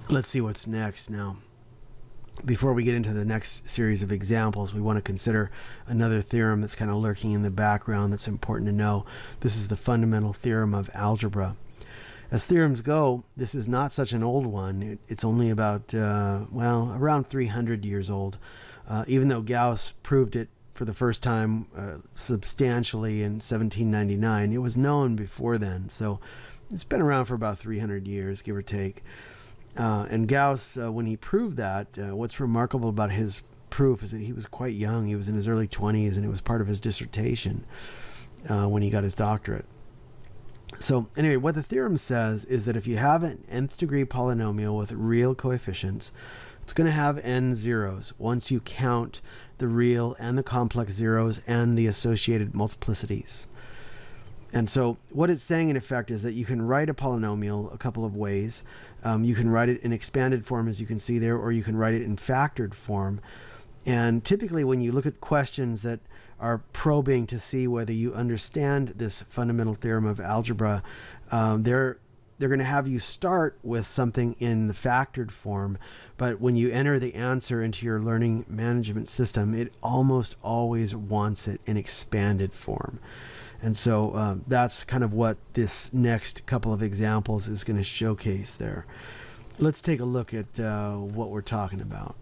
Let's see what's next now. Before we get into the next series of examples, we want to consider another theorem that's kind of lurking in the background that's important to know. This is the fundamental theorem of algebra. As theorems go, this is not such an old one. It's only about, around 300 years old. Even though Gauss proved it for the first time substantially in 1799, it was known before then. So it's been around for about 300 years, give or take. And Gauss, when he proved that, what's remarkable about his proof is that he was quite young. He was in his early 20s, and it was part of his dissertation when he got his doctorate. So anyway, what the theorem says is that if you have an nth degree polynomial with real coefficients, it's going to have n zeros once you count the real and the complex zeros and the associated multiplicities. And so what it's saying in effect is that you can write a polynomial a couple of ways. You can write it in expanded form, as you can see there, or you can write it in factored form. And typically when you look at questions that are probing to see whether you understand this fundamental theorem of algebra, they're going to have you start with something in the factored form, but when you enter the answer into your learning management system, it almost always wants it in expanded form. And so that's kind of what this next couple of examples is going to showcase there. Let's take a look at what we're talking about.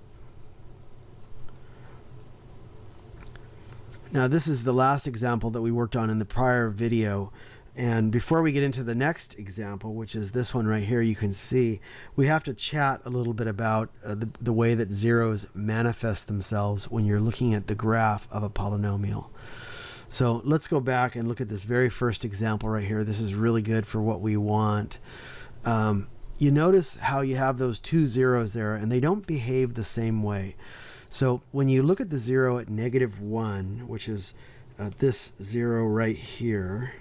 Now, this is the last example that we worked on in the prior video. And before we get into the next example, which is this one right here, you can see we have to chat a little bit about the way that zeros manifest themselves when you're looking at the graph of a polynomial. So let's go back and look at this very first example right here. This is really good for what we want. You notice how you have those two zeros there, and they don't behave the same way. So when you look at the zero at -1, which is this zero right here,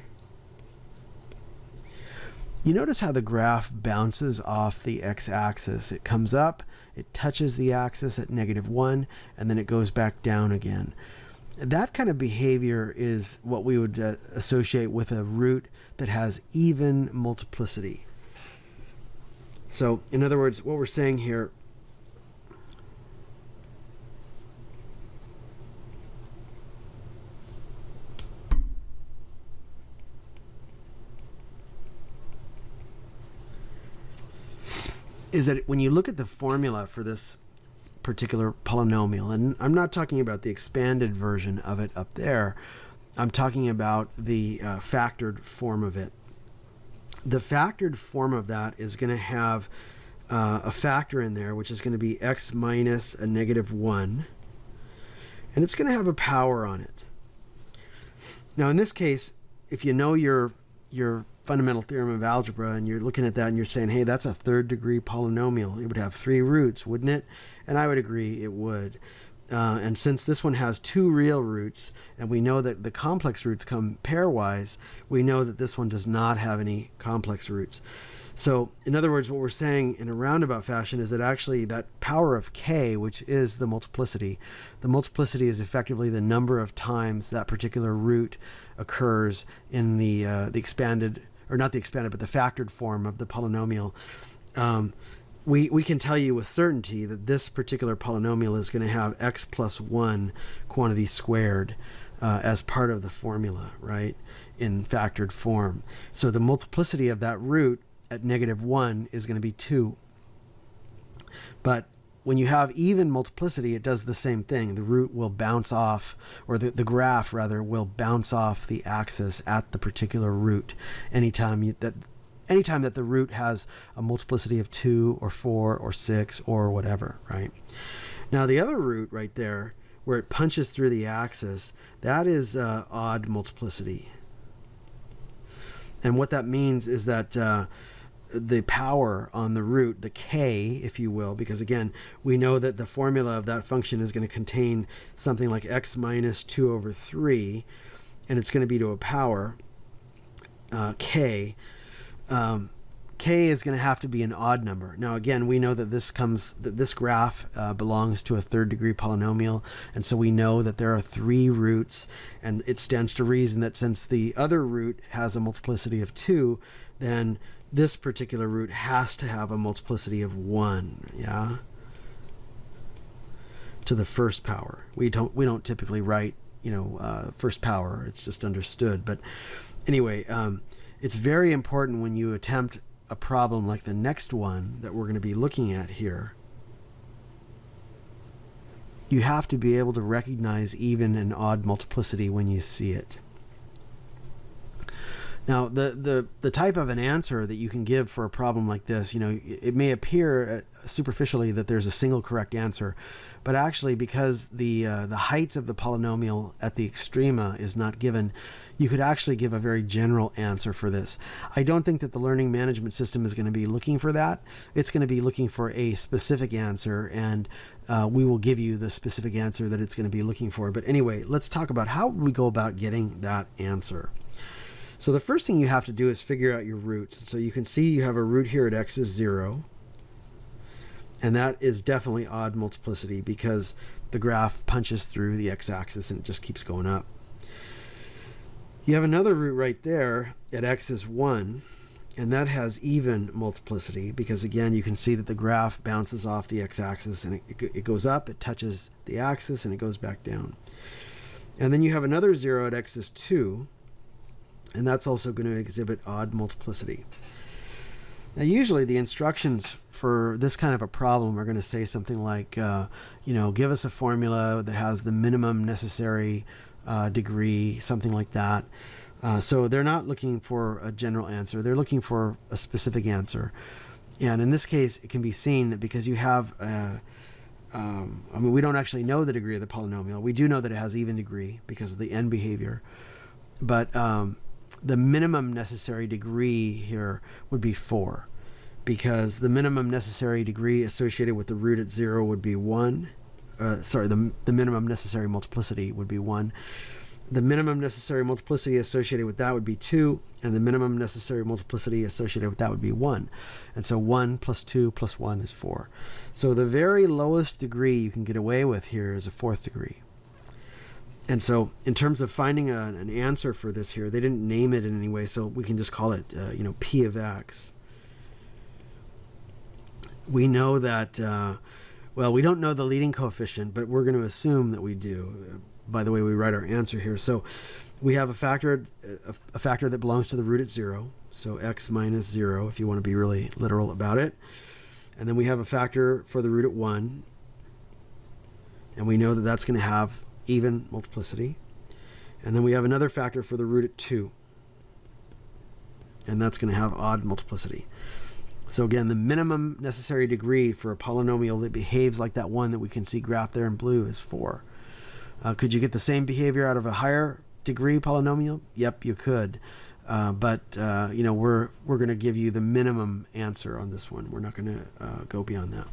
you notice how the graph bounces off the x-axis. It comes up, it touches the axis at -1, and then it goes back down again. That kind of behavior is what we would associate with a root that has even multiplicity. So in other words, what we're saying here is that when you look at the formula for this particular polynomial, and I'm not talking about the expanded version of it up there, I'm talking about the factored form of it. The factored form of that is going to have a factor in there, which is going to be x minus a -1, and it's going to have a power on it. Now in this case, if you know your fundamental theorem of algebra and you're looking at that and you're saying, hey, that's a third degree polynomial, it would have 3 roots, wouldn't it? And I would agree it would. And since this one has 2 real roots, and we know that the complex roots come pairwise, we know that this one does not have any complex roots. So in other words, what we're saying in a roundabout fashion is that actually that power of k, which is the multiplicity is effectively the number of times that particular root occurs in the expanded, or not the expanded, but the factored form of the polynomial. We can tell you with certainty that this particular polynomial is going to have x plus 1 quantity squared as part of the formula, right, in factored form. So the multiplicity of that root at -1 is going to be 2. But when you have even multiplicity, it does the same thing. The root will bounce off, or the graph rather, will bounce off the axis at the particular root anytime that the root has a multiplicity of 2 or 4 or 6 or whatever, right? Now the other root right there, where it punches through the axis, that is odd multiplicity. And what that means is that the power on the root, the k, if you will, because again, we know that the formula of that function is going to contain something like x minus 2/3, and it's going to be to a power, k. K is going to have to be an odd number. Now again, we know that this graph belongs to a third degree polynomial, and so we know that there are 3 roots, and it stands to reason that since the other root has a multiplicity of 2, then this particular root has to have a multiplicity of 1, yeah, to the first power. We don't typically write, first power. It's just understood. But anyway, it's very important when you attempt a problem like the next one that we're going to be looking at here. You have to be able to recognize even and odd multiplicity when you see it. Now, the type of an answer that you can give for a problem like this, it may appear superficially that there's a single correct answer, but actually, because the heights of the polynomial at the extrema is not given, you could actually give a very general answer for this. I don't think that the learning management system is going to be looking for that. It's going to be looking for a specific answer, and we will give you the specific answer that it's going to be looking for. But anyway, let's talk about how we go about getting that answer. So the first thing you have to do is figure out your roots. So you can see you have a root here at x is 0. And that is definitely odd multiplicity because the graph punches through the x-axis and it just keeps going up. You have another root right there at x is 1. And that has even multiplicity because, again, you can see that the graph bounces off the x-axis and it goes up, it touches the axis, and it goes back down. And then you have another 0 at x is 2. And that's also going to exhibit odd multiplicity. Now, usually the instructions for this kind of a problem are going to say something like, give us a formula that has the minimum necessary degree, something like that. So they're not looking for a general answer. They're looking for a specific answer. And in this case, it can be seen that because you have, we don't actually know the degree of the polynomial. We do know that it has even degree because of the end behavior. But the minimum necessary degree here would be 4, because the minimum necessary degree associated with the root at 0 would be 1. The minimum necessary multiplicity would be 1. The minimum necessary multiplicity associated with that would be 2, and the minimum necessary multiplicity associated with that would be 1. And so 1 plus 2 plus 1 is 4. So the very lowest degree you can get away with here is a 4th degree. And so in terms of finding an answer for this here, they didn't name it in any way, so we can just call it, p of x. We know that, we don't know the leading coefficient, but we're going to assume that we do, by the way we write our answer here. So we have a factor that belongs to the root at 0, so x minus 0, if you want to be really literal about it. And then we have a factor for the root at 1, and we know that that's going to have even multiplicity. And then we have another factor for the root at 2, and that's going to have odd multiplicity. So again, the minimum necessary degree for a polynomial that behaves like that one that we can see graphed there in blue is 4. Could you get the same behavior out of a higher degree polynomial? Yep, you could. But we're going to give you the minimum answer on this one. We're not going to go beyond that.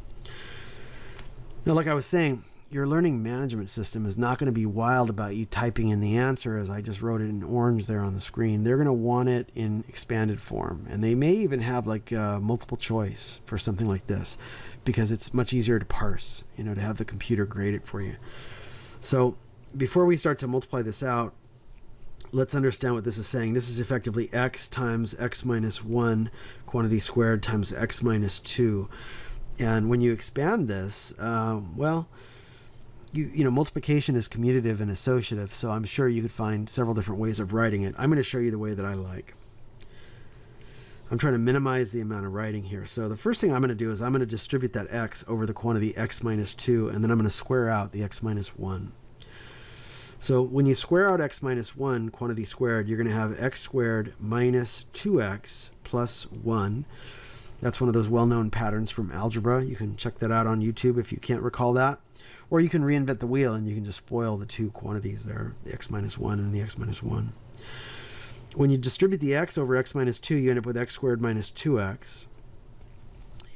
Now, like I was saying, your learning management system is not going to be wild about you typing in the answer as I just wrote it in orange there on the screen. They're going to want it in expanded form. And they may even have like multiple choice for something like this because it's much easier to parse, to have the computer grade it for you. So before we start to multiply this out, let's understand what this is saying. This is effectively x times x minus 1 quantity squared times x minus 2. And when you expand this, multiplication is commutative and associative, so I'm sure you could find several different ways of writing it. I'm going to show you the way that I like. I'm trying to minimize the amount of writing here. So the first thing I'm going to do is I'm going to distribute that x over the quantity x minus 2, and then I'm going to square out the x minus 1. So when you square out x minus 1 quantity squared, you're going to have x squared minus 2x plus 1. That's one of those well-known patterns from algebra. You can check that out on YouTube if you can't recall that. Or you can reinvent the wheel and you can just FOIL the two quantities there, the x minus 1 and the x minus 1. When you distribute the x over x minus 2, you end up with x squared minus 2x.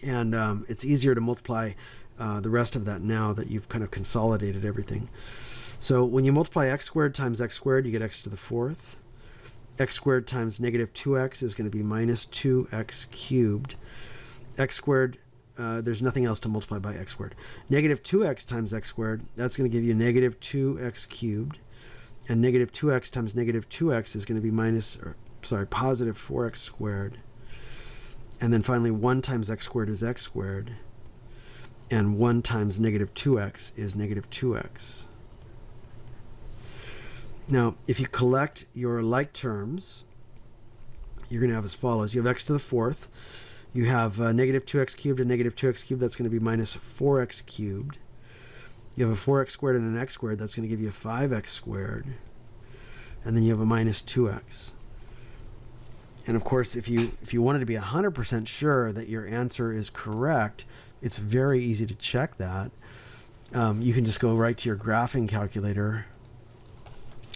And it's easier to multiply the rest of that now that you've kind of consolidated everything. So when you multiply x squared times x squared, you get x to the 4th. X squared times negative 2x is going to be minus 2x cubed. X squared, there's nothing else to multiply by x squared. Negative 2x times x squared, that's going to give you negative 2x cubed. And negative 2x times negative 2x is going to be positive 4x squared. And then finally 1 times x squared is x squared. And 1 times negative 2x is negative 2x. Now, if you collect your like terms, you're going to have as follows. You have x to the fourth. You have negative 2x cubed and negative 2x cubed. That's going to be minus 4x cubed. You have a 4x squared and an x squared. That's going to give you a 5x squared. And then you have a minus 2x. And of course, if you wanted to be 100% sure that your answer is correct, it's very easy to check that. You can just go right to your graphing calculator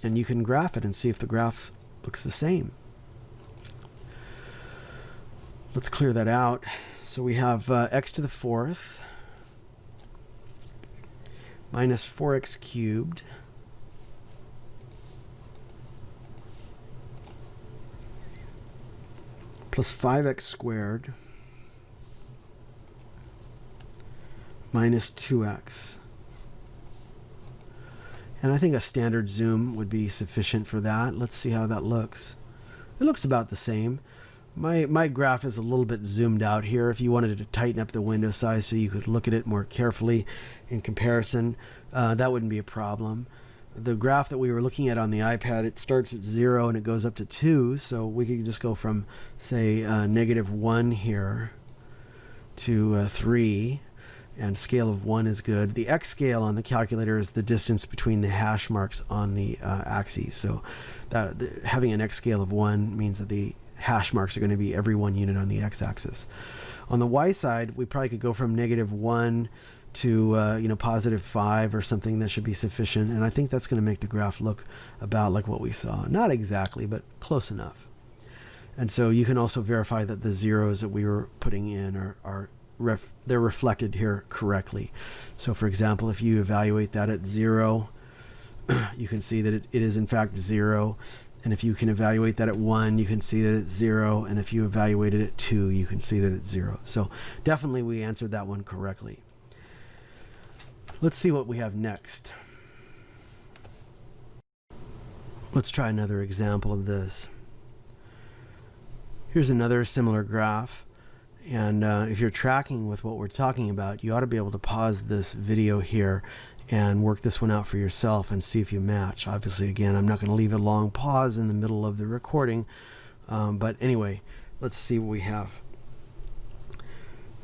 and you can graph it and see if the graph looks the same. Let's clear that out. So we have x to the fourth minus 4x cubed plus 5x squared minus 2x. And I think a standard zoom would be sufficient for that. Let's see how that looks. It looks about the same. My graph is a little bit zoomed out here. If you wanted to tighten up the window size so you could look at it more carefully in comparison, that wouldn't be a problem. The graph that we were looking at on the iPad, it starts at 0 and it goes up to 2. So we could just go from, say, negative 1 here to 3. And scale of 1 is good. The x scale on the calculator is the distance between the hash marks on the axes. So having an x scale of 1 means that the hash marks are going to be every 1 unit on the x-axis. On the y side, we probably could go from negative 1 to positive 5 or something. That should be sufficient. And I think that's going to make the graph look about like what we saw. Not exactly, but close enough. And so you can also verify that the zeros that we were putting in they're reflected here correctly. So for example, if you evaluate that at 0, you can see that it is in fact 0. And if you can evaluate that at 1, you can see that it's 0. And if you evaluate it at 2, you can see that it's 0. So definitely we answered that one correctly. Let's see what we have next. Let's try another example of this. Here's another similar graph. And if you're tracking with what we're talking about, you ought to be able to pause this video here and work this one out for yourself and see if you match. Obviously, again, I'm not going to leave a long pause in the middle of the recording. But anyway, let's see what we have.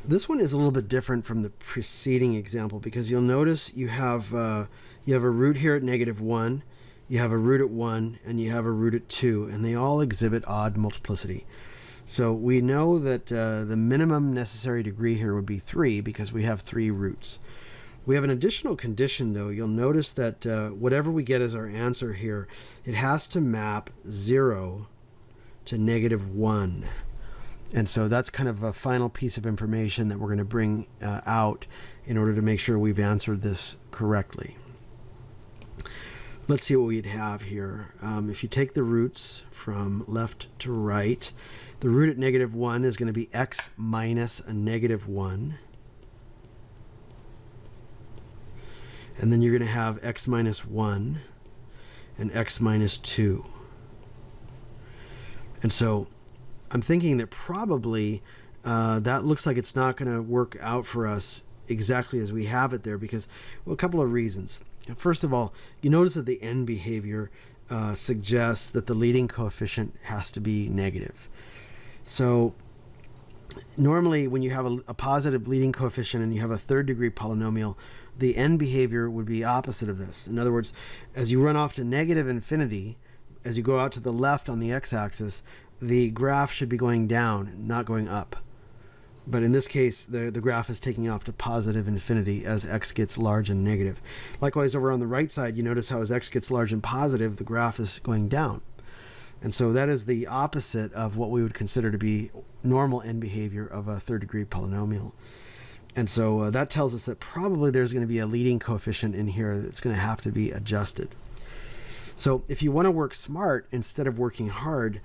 This one is a little bit different from the preceding example because you'll notice you have a root here at negative 1, you have a root at 1, and you have a root at 2, and they all exhibit odd multiplicity. So we know that the minimum necessary degree here would be 3 because we have 3 roots. We have an additional condition though. You'll notice that whatever we get as our answer here, it has to map 0 to negative 1. And so that's kind of a final piece of information that we're going to bring out in order to make sure we've answered this correctly. Let's see what we'd have here. If you take the roots from left to right, the root at negative 1 is going to be x minus a negative 1. And then you're going to have x minus 1 and x minus 2. And so I'm thinking that probably that looks like it's not going to work out for us exactly as we have it there because, well, a couple of reasons. First of all, you notice that the end behavior suggests that the leading coefficient has to be negative. So normally when you have a positive leading coefficient and you have a third degree polynomial, the end behavior would be opposite of this. In other words, as you run off to negative infinity, as you go out to the left on the x-axis, the graph should be going down, not going up. But in this case, the graph is taking off to positive infinity as x gets large and negative. Likewise, over on the right side, you notice how as x gets large and positive, the graph is going down. And so that is the opposite of what we would consider to be normal end behavior of a third degree polynomial. And so that tells us that probably there's going to be a leading coefficient in here that's going to have to be adjusted. So if you want to work smart instead of working hard,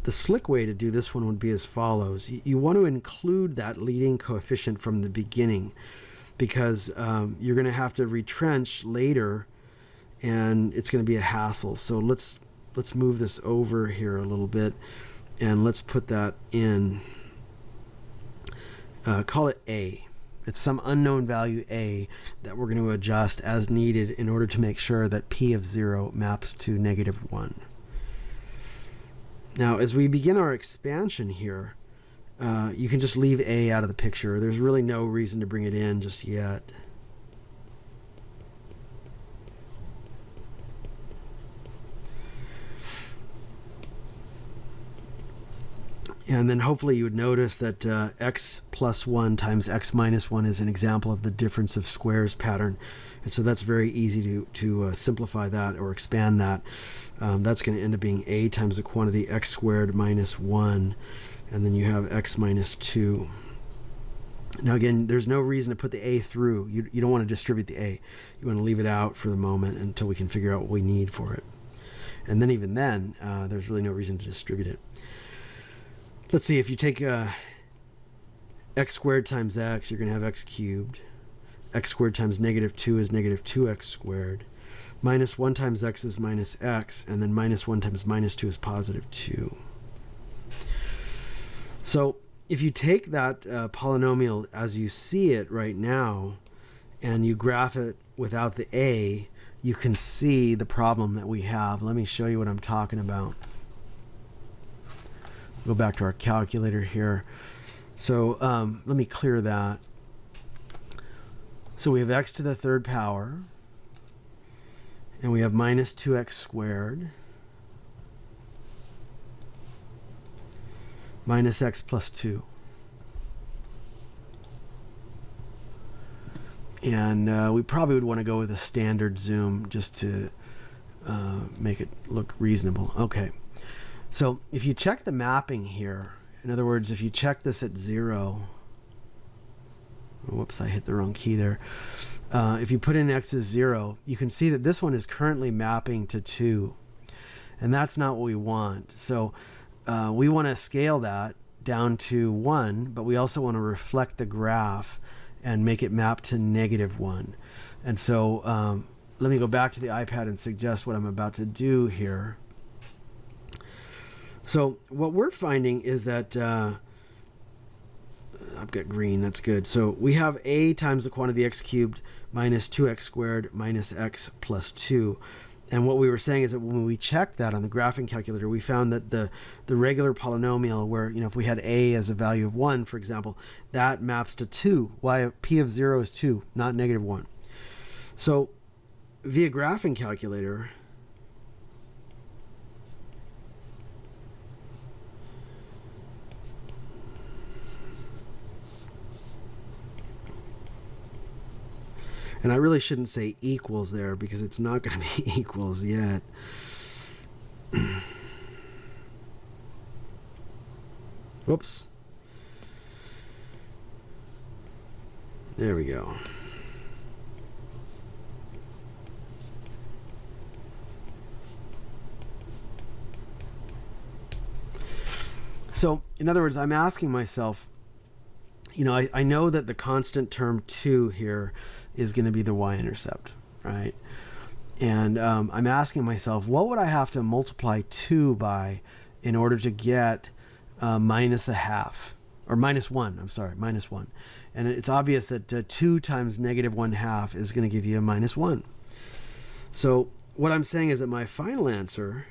the slick way to do this one would be as follows. You want to include that leading coefficient from the beginning because you're going to have to retrench later and it's going to be a hassle. So let's move this over here a little bit and let's put that in. call it a. It's some unknown value a that we're going to adjust as needed in order to make sure that p of 0 maps to -1. Now, as we begin our expansion here, you can just leave a out of the picture. There's really no reason to bring it in just yet. And then hopefully you would notice that x plus 1 times x minus 1 is an example of the difference of squares pattern. And so that's very easy to simplify that or expand that. That's going to end up being a times the quantity x squared minus 1. And then you have x minus 2. Now again, there's no reason to put the a through. You don't want to distribute the a. You want to leave it out for the moment until we can figure out what we need for it. And then even then, there's really no reason to distribute it. Let's see, if you take x squared times x, you're going to have x cubed. X squared times -2 is -2x squared. Minus 1 times x is minus x, and then minus 1 times minus 2 is positive 2. So if you take that polynomial as you see it right now, and you graph it without the a, you can see the problem that we have. Let me show you what I'm talking about. Go back to our calculator here. So let me clear that. So we have x to the third power, and we have minus 2x squared minus x plus 2. And we probably would want to go with a standard zoom just to make it look reasonable. Okay. So if you check the mapping here, in other words, if you check this at 0, whoops, I hit the wrong key there. If you put in x as 0, you can see that this one is currently mapping to 2. And that's not what we want. So we want to scale that down to 1, but we also want to reflect the graph and make it map to -1. And so let me go back to the iPad and suggest what I'm about to do here. So what we're finding is that I've got green, that's good. So we have a times the quantity x cubed minus 2x squared minus x plus 2. And what we were saying is that when we checked that on the graphing calculator, we found that the regular polynomial where, if we had a as a value of 1, for example, that maps to 2. Why p of 0 is 2, not -1. So via graphing calculator, and I really shouldn't say equals there because it's not going to be equals yet. Whoops. There we go. So, in other words, I'm asking myself, I know that the constant term 2 here is going to be the y-intercept, right? And I'm asking myself, what would I have to multiply 2 by in order to get minus a half? Or minus 1, I'm sorry, minus 1. And it's obvious that 2 times -1/2 is going to give you a -1. So what I'm saying is that my final answer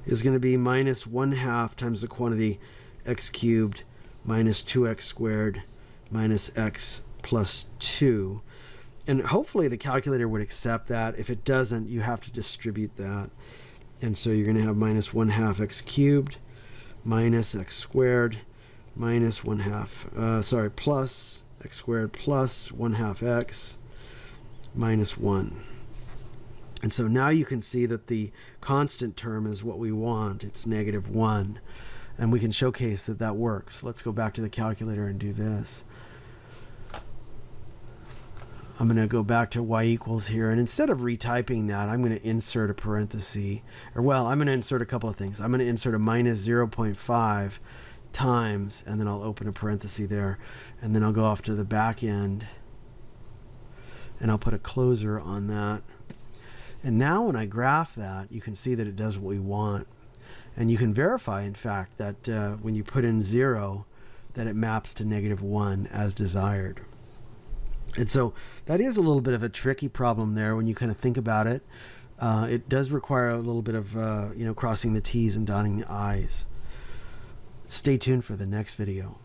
is going to be minus 1/2 times the quantity x cubed minus 2x squared minus x plus 2. And hopefully the calculator would accept that. If it doesn't, you have to distribute that. And so you're going to have minus 1/2 x cubed minus x squared minus 1/2, plus x squared plus 1/2 x minus 1. And so now you can see that the constant term is what we want. It's -1. And we can showcase that that works. Let's go back to the calculator and do this. I'm going to go back to y equals here. And instead of retyping that, I'm going to insert a parenthesis. I'm going to insert a couple of things. I'm going to insert a minus 0.5 times, and then I'll open a parenthesis there. And then I'll go off to the back end, and I'll put a closer on that. And now when I graph that, you can see that it does what we want. And you can verify, in fact, that when you put in 0, that it maps to -1 as desired. And so that is a little bit of a tricky problem there when you kind of think about it. It does require a little bit of crossing the T's and dotting the I's. Stay tuned for the next video.